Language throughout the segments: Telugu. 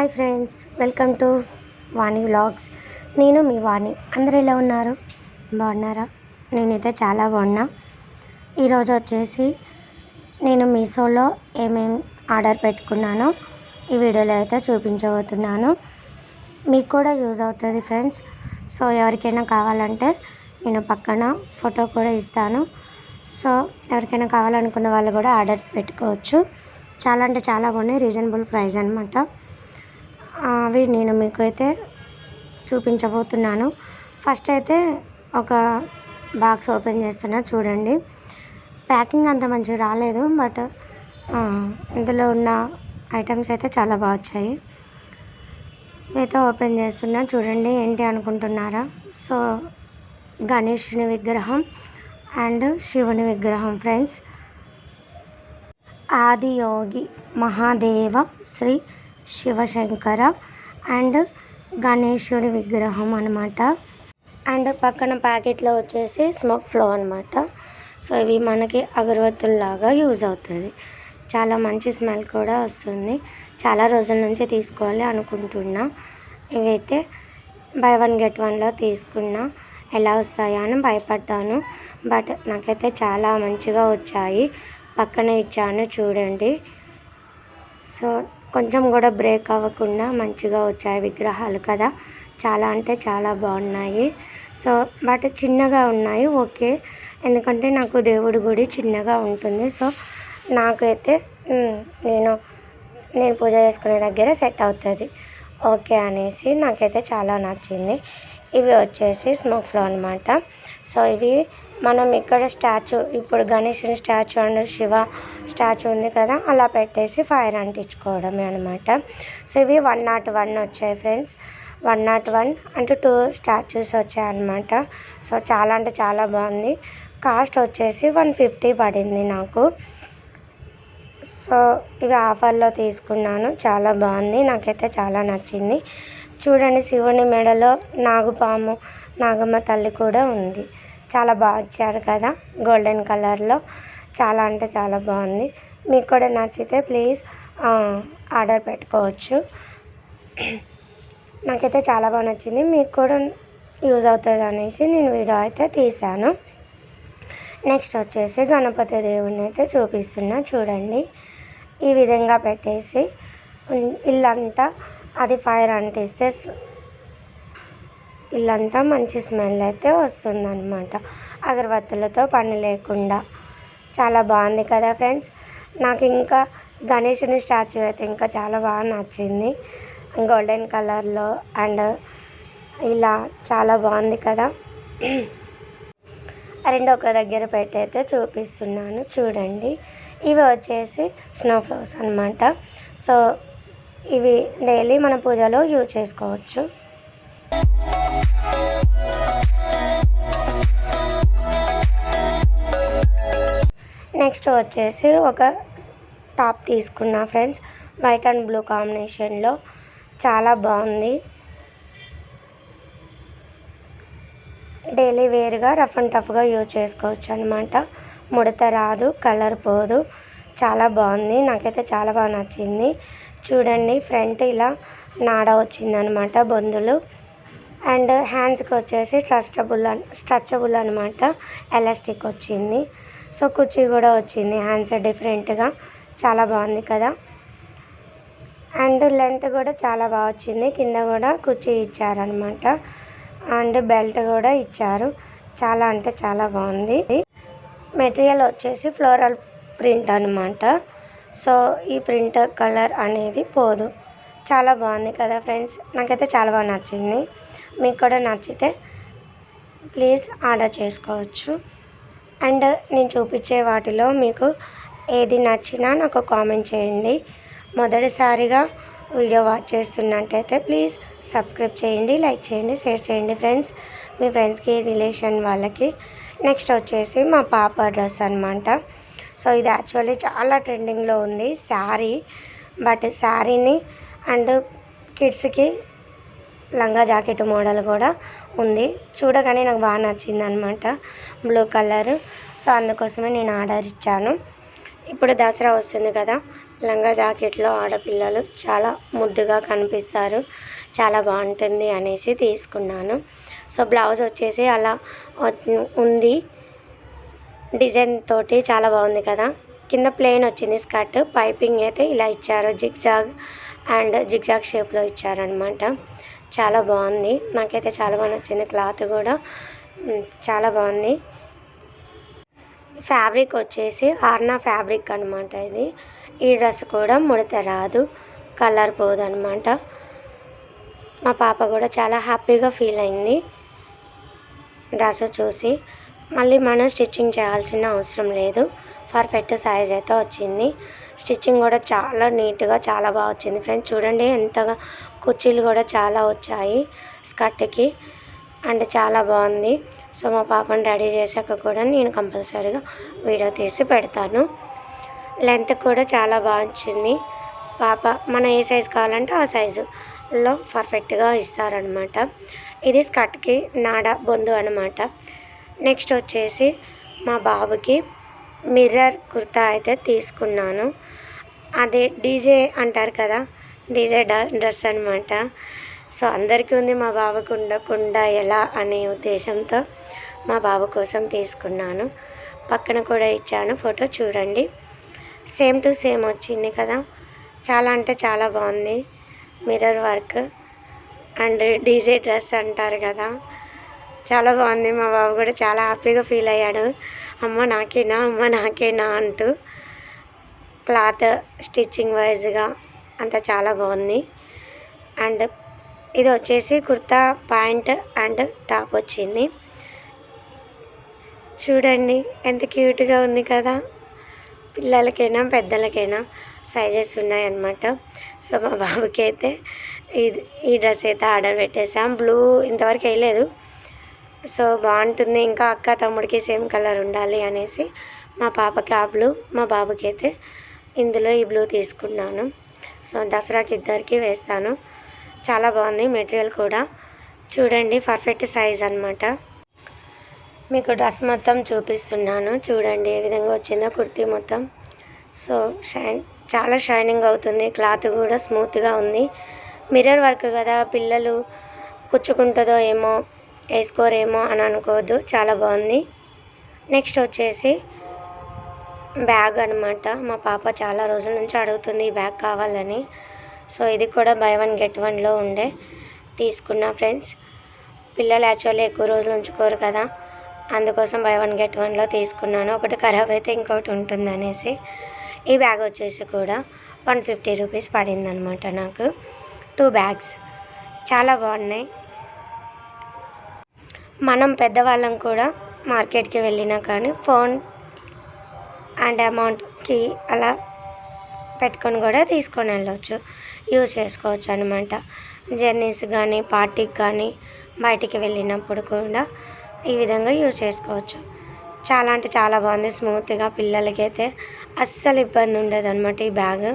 Hi friends, welcome to Vani vlogs. నేను మీ వాణి. అందరూ ఎలా ఉన్నారు? బాగున్నారా? నేనైతే చాలా బాగున్నా. ఈరోజు వచ్చేసి నేను మీషోలో ఏమేమి ఆర్డర్ పెట్టుకున్నానో ఈ వీడియోలో అయితే చూపించబోతున్నాను. మీకు కూడా యూజ్ అవుతుంది ఫ్రెండ్స్. సో ఎవరికైనా కావాలంటే నేను పక్కన ఫోటో కూడా ఇస్తాను. సో ఎవరికైనా కావాలనుకున్న వాళ్ళు కూడా ఆర్డర్ పెట్టుకోవచ్చు. చాలా అంటే చాలా బాగున్నాయి, రీజనబుల్ ప్రైస్ అనమాట. అవి నేను మీకు అయితే చూపించబోతున్నాను. ఫస్ట్ అయితే ఒక బాక్స్ ఓపెన్ చేస్తున్నా, చూడండి. ప్యాకింగ్ అంత మంచిగా రాలేదు, బట్ ఇందులో ఉన్న ఐటమ్స్ అయితే చాలా బాగా వచ్చాయి. అయితే ఓపెన్ చేస్తున్నా, చూడండి. ఏంటి అనుకుంటున్నారా? సో గణేషుని విగ్రహం అండ్ శివుని విగ్రహం ఫ్రెండ్స్. ఆదియోగి మహాదేవ శ్రీ శివశంకర అండ్ గణేశుడి విగ్రహం అనమాట. అండ్ పక్కన ప్యాకెట్లో వచ్చేసి స్మోక్ ఫ్లో అనమాట. సో ఇవి మనకి అగరబత్తుల్లాగా యూజ్ అవుతుంది. చాలా మంచి స్మెల్ కూడా వస్తుంది. చాలా రోజుల నుంచి తీసుకోవాలి అనుకుంటున్నా. ఇవైతే బై వన్ గెట్ వన్లో తీసుకున్నా. ఎలా వస్తాయా అని భయపడ్డాను, బట్ నాకైతే చాలా మంచిగా వచ్చాయి. పక్కన ఇచ్చాను చూడండి. సో కొంచెం కూడా బ్రేక్ అవ్వకుండా మంచిగా వచ్చాయి విగ్రహాలు కదా. చాలా అంటే చాలా బాగున్నాయి. సో బట్ చిన్నగా ఉన్నాయి, ఓకే. ఎందుకంటే నాకు దేవుడి గుడి చిన్నగా ఉంటుంది. సో నాకైతే నేను పూజ చేసుకునే దగ్గర సెట్ అవుతుంది, ఓకే అనేసి నాకైతే చాలా నచ్చింది. ఇవి వచ్చేసి స్మోక్ ఫ్లో అనమాట. సో ఇవి మనం ఇక్కడ స్టాచ్యూ, ఇప్పుడు గణేశుని స్టాచ్యూ అండ్ శివ స్టాచ్యూ ఉంది కదా, అలా పెట్టేసి ఫైర్ అంటించుకోవడమే అనమాట. సో ఇవి 101 వచ్చాయి ఫ్రెండ్స్. 101 అంటే 2 స్టాచ్యూస్ వచ్చాయి అనమాట. సో చాలా అంటే చాలా బాగుంది. కాస్ట్ వచ్చేసి 150 పడింది నాకు. సో ఇవి ఆఫర్లో తీసుకున్నాను. చాలా బాగుంది, నాకైతే చాలా నచ్చింది. చూడండి, శివుని మెడలో నాగుపాము, నాగమ్మ తల్లి కూడా ఉంది. చాలా బాగా ఇచ్చారు కదా, గోల్డెన్ కలర్లో. చాలా అంటే చాలా బాగుంది. మీకు కూడా నచ్చితే ప్లీజ్ ఆర్డర్ పెట్టుకోవచ్చు. నాకైతే చాలా బాగా నచ్చింది, మీకు కూడా యూజ్ అవుతుంది అనేసి నేను వీడియో అయితే తీశాను. నెక్స్ట్ వచ్చేసి గణపతి దేవుడిని అయితే చూపిస్తున్నా, చూడండి. ఈ విధంగా పెట్టేసి ఇల్లంతా అది ఫైర్ అంటిస్తే ఇల్లంతా మంచి స్మెల్ అయితే వస్తుందన్నమాట, అగరబత్తులతో పని లేకుండా. చాలా బాగుంది కదా ఫ్రెండ్స్. నాకు ఇంకా గణేశుని స్టాచ్యూ అయితే ఇంకా చాలా బాగా నచ్చింది, గోల్డెన్ కలర్లో. అండ్ ఇలా చాలా బాగుంది కదా. రెండు ఒక దగ్గర పెట్టి అయితే చూపిస్తున్నాను, చూడండి. ఇవి వచ్చేసి స్నో ఫ్లోస్ అనమాట. సో ఇవి డైలీ మన పూజలో యూజ్ చేసుకోవచ్చు. నెక్స్ట్ వచ్చేసి ఒక టాప్ తీసుకున్నా ఫ్రెండ్స్, వైట్ అండ్ బ్లూ కాంబినేషన్లో. చాలా బాగుంది. డైలీ వేర్గా రఫ్ అండ్ టఫ్గా యూజ్ చేసుకోవచ్చు అనమాట. ముడత రాదు, కలర్ పోదు. చాలా బాగుంది, నాకైతే చాలా బాగా నచ్చింది. చూడండి, ఫ్రంట్ ఇలా నాడ వచ్చిందనమాట, బొందులు. అండ్ హ్యాండ్స్కి వచ్చేసి స్ట్రెచబుల్ అనమాట, ఎలాస్టిక్ వచ్చింది. సో కుర్చీ కూడా వచ్చింది హ్యాండ్స్ డిఫరెంట్గా. చాలా బాగుంది కదా. అండ్ లెంత్ కూడా చాలా బాగా వచ్చింది. కింద కూడా కుర్చీ ఇచ్చారనమాట, అండ్ బెల్ట్ కూడా ఇచ్చారు. చాలా అంటే చాలా బాగుంది. మెటీరియల్ వచ్చేసి ఫ్లోరల్ ప్రింట్ అనమాట. సో ఈ ప్రింట్ కలర్ అనేది పోదు. చాలా బాగుంది కదా ఫ్రెండ్స్, నాకైతే చాలా బాగా నచ్చింది. మీకు కూడా నచ్చితే ప్లీజ్ ఆర్డర్ చేసుకోవచ్చు. అండ్ నేను చూపించే వాటిలో మీకు ఏది నచ్చినా నాకు కామెంట్ చేయండి. మొదటిసారిగా వీడియో వాచ్ చేస్తున్నట్టయితే ప్లీజ్ సబ్స్క్రైబ్ చేయండి, లైక్ చేయండి, షేర్ చేయండి ఫ్రెండ్స్, మీ ఫ్రెండ్స్కి, రిలేషన్ వాళ్ళకి. నెక్స్ట్ వచ్చేసి మా పాప డ్రెస్ అనమాట. సో ఇది యాక్చువల్లీ చాలా ట్రెండింగ్లో ఉంది, శారీ. బట్ శారీని అండ్ కిడ్స్కి లంగా జాకెట్ మోడల్ కూడా ఉంది. చూడగానే నాకు బాగా నచ్చింది అనమాట, బ్లూ కలర్. సో అందుకోసమే నేను ఆర్డర్ ఇచ్చాను. ఇప్పుడు దసరా వస్తుంది కదా, లంగా జాకెట్లో ఆడపిల్లలు చాలా ముద్దుగా కనిపిస్తారు, చాలా బాగుంటుంది అనేసి తీసుకున్నాను. సో బ్లౌజ్ వచ్చేసి అలా ఉంది, డిజైన్ తోటి చాలా బాగుంది కదా. కింద ప్లెయిన్ వచ్చింది స్కర్ట్, పైపింగ్ అయితే ఇలా ఇచ్చారు, జిగ్జాగ్ షేప్లో ఇచ్చారనమాట. చాలా బాగుంది, నాకైతే చాలా బాగా నచ్చింది. క్లాత్ కూడా చాలా బాగుంది. ఫ్యాబ్రిక్ వచ్చేసి ఆర్నా ఫ్యాబ్రిక్ అనమాట ఇది. ఈ డ్రెస్ కూడా ముడత రాదు, కలర్ పోదనమాట. మా పాప కూడా చాలా హ్యాపీగా ఫీల్ అయింది డ్రెస్ చూసి. మళ్ళీ మనం స్టిచ్చింగ్ చేయాల్సిన అవసరం లేదు, పర్ఫెక్ట్ సైజ్ అయితే వచ్చింది. స్టిచ్చింగ్ కూడా చాలా నీట్గా చాలా బాగా వచ్చింది ఫ్రెండ్స్. చూడండి ఎంతగా కుర్చీలు కూడా చాలా వచ్చాయి స్కర్ట్కి, అండ్ చాలా బాగుంది. సో మా పాపను రెడీ చేశాక కూడా నేను కంపల్సరీగా వీడియో తీసి పెడతాను. లెంత్ కూడా చాలా బాగా వచ్చింది. పాప మన ఏ సైజు కావాలంటే ఆ సైజులో పర్ఫెక్ట్గా ఇస్తారనమాట. ఇది స్కర్ట్కి నాడ బొందు అనమాట. నెక్స్ట్ వచ్చేసి మా బాబుకి మిర్రర్ కుర్తా అయితే తీసుకున్నాను. అదే డీజే అంటారు కదా, డీజే డ్రెస్ అనమాట. సో అందరికీ ఉంది, మా బాబుకు ఉండకుండా ఎలా అనే ఉద్దేశంతో మా బాబు కోసం తీసుకున్నాను. పక్కన కూడా ఇచ్చాను, ఫోటో చూడండి. సేమ్ టు సేమ్ వచ్చింది కదా, చాలా అంటే చాలా బాగుంది. Mirror work and DJ dress అంటారు కదా, చాలా బాగుంది. మా బాబు కూడా చాలా హ్యాపీగా ఫీల్ అయ్యాడు, అమ్మ నాకేనా అంటూ. క్లాత్ స్టిచ్చింగ్ వైజ్గా అంతా చాలా బాగుంది. అండ్ ఇది వచ్చేసి కుర్తా ప్యాంట్ అండ్ టాప్ వచ్చింది. చూడండి ఎంత క్యూట్గా ఉంది కదా. పిల్లలకైనా పెద్దలకైనా సైజెస్ ఉన్నాయన్నమాట. సో మా బాబుకి అయితే ఈ డ్రెస్ అయితే ఆర్డర్ పెట్టేసాం. బ్లూ ఇంతవరకు వేయలేదు, సో బాగుంటుంది. ఇంకా అక్క తమ్ముడికి సేమ్ కలర్ ఉండాలి అనేసి మా పాపకి ఆ బ్లూ, మా బాబుకి అయితే ఇందులో ఈ బ్లూ తీసుకున్నాను. సో దసరాకి ఇద్దరికి వేస్తాను. చాలా బాగుంది మెటీరియల్ కూడా. చూడండి పర్ఫెక్ట్ సైజ్ అనమాట. మీకు డ్రెస్ మొత్తం చూపిస్తున్నాను, చూడండి ఏ విధంగా వచ్చిందో కుర్తీ మొత్తం. సో చాలా షైనింగ్ అవుతుంది, క్లాత్ కూడా స్మూత్గా ఉంది. మిర్రర్ వర్క్ కదా, పిల్లలు కుచ్చుకుంటుందో ఏమో, వేసుకోరేమో అని అనుకోవద్దు, చాలా బాగుంది. నెక్స్ట్ వచ్చేసి బ్యాగ్ అనమాట. మా పాప చాలా రోజుల నుంచి అడుగుతుంది ఈ బ్యాగ్ కావాలని. సో ఇది కూడా బై 1 get 1లో ఉండే తీసుకున్నా ఫ్రెండ్స్. పిల్లలు యాక్చువల్లీ ఎక్కువ రోజులు ఉంచుకోరు కదా, అందుకోసం బై 1 get 1లో తీసుకున్నాను. ఒకటి ఖరాబ్ అయితే ఇంకొకటి ఉంటుంది అనేసి. ఈ బ్యాగ్ వచ్చేసి కూడా 150 రూపీస్ పడింది అనమాట నాకు. 2 బ్యాగ్స్ చాలా బాగున్నాయి. మనం పెద్దవాళ్ళం కూడా మార్కెట్కి వెళ్ళినా కానీ ఫోన్ అండ్ అమౌంట్కి అలా పెట్టుకొని కూడా తీసుకొని వెళ్ళవచ్చు, యూజ్ చేసుకోవచ్చు అనమాట. జర్నీస్ కానీ పార్టీకి కానీ బయటికి వెళ్ళినప్పుడు కూడా ఈ విధంగా యూజ్ చేసుకోవచ్చు. చాలా అంటే చాలా బాగుంది, స్మూత్గా. పిల్లలకైతే అస్సలు ఇబ్బంది ఉండదు అనమాట. ఈ బ్యాగ్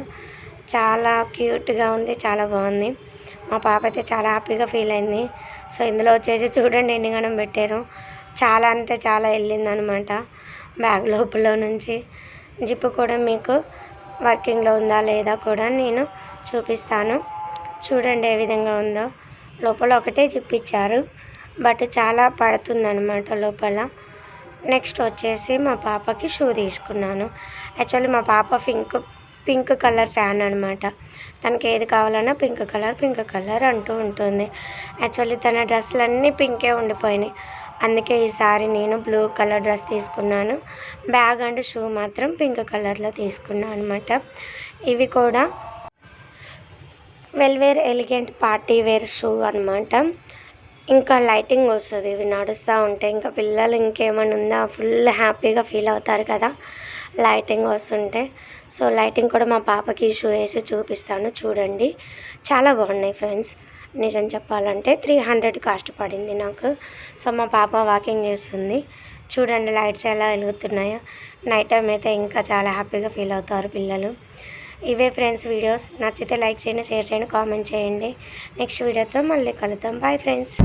చాలా క్యూట్గా ఉంది, చాలా బాగుంది. మా పాప అయితే చాలా హ్యాపీగా ఫీల్ అయింది. సో ఇందులో వచ్చేసి చూడండి ఎన్ని గణం పెట్టారు, చాలా అంటే చాలా వెళ్ళిందనమాట బ్యాగ్ లోపల నుంచి. జిప్ కూడా మీకు వర్కింగ్లో ఉందా లేదా కూడా నేను చూపిస్తాను. చూడండి ఏ విధంగా ఉందో. లోపల ఒకటే జిప్ ఇచ్చారు, బట్ చాలా పడుతుందన్నమాట లోపల. నెక్స్ట్ వచ్చేసి మా పాపకి షూ తీసుకున్నాను. యాక్చువల్లీ మా పాప పింక్ కలర్ ఫ్యాన్ అనమాట. తనకి ఏది కావాలన్నా పింక్ కలర్ అంటూ ఉంటుంది. యాక్చువల్లీ తన డ్రెస్సులు అన్నీ పింకే ఉండిపోయినాయి, అందుకే ఈసారి నేను బ్లూ కలర్ డ్రెస్ తీసుకున్నాను. బ్యాగ్ అండ్ షూ మాత్రం పింక్ కలర్లో తీసుకున్నాను అనమాట. ఇవి కూడా వెల్వేర్ ఎలిగెంట్ పార్టీ వేర్ షూ అనమాట. ఇంకా లైటింగ్ వస్తుంది ఇవి నడుస్తూ ఉంటే. ఇంకా పిల్లలు ఇంకేమైనా ఉందా ఫుల్ హ్యాపీగా ఫీల్ అవుతారు కదా లైటింగ్ వస్తుంటే. సో లైటింగ్ కూడా మా పాపకి షూ వేసి చూపిస్తాను, చూడండి. చాలా బాగున్నాయి ఫ్రెండ్స్. నిజం చెప్పాలంటే 300 కాస్ట్ పడింది నాకు. సో మా పాప వాకింగ్ చేస్తుంది, చూడండి లైట్స్ ఎలా వెలుగుతున్నాయో. నైట్ టైం అయితే ఇంకా చాలా హ్యాపీగా ఫీల్ అవుతారు పిల్లలు. ఇవే ఫ్రెండ్స్ వీడియోస్. నచ్చితే లైక్ చేయండి, షేర్ చేయండి, కామెంట్ చేయండి. నెక్స్ట్ వీడియోతో మళ్ళీ కలుద్దాం. Bye friends.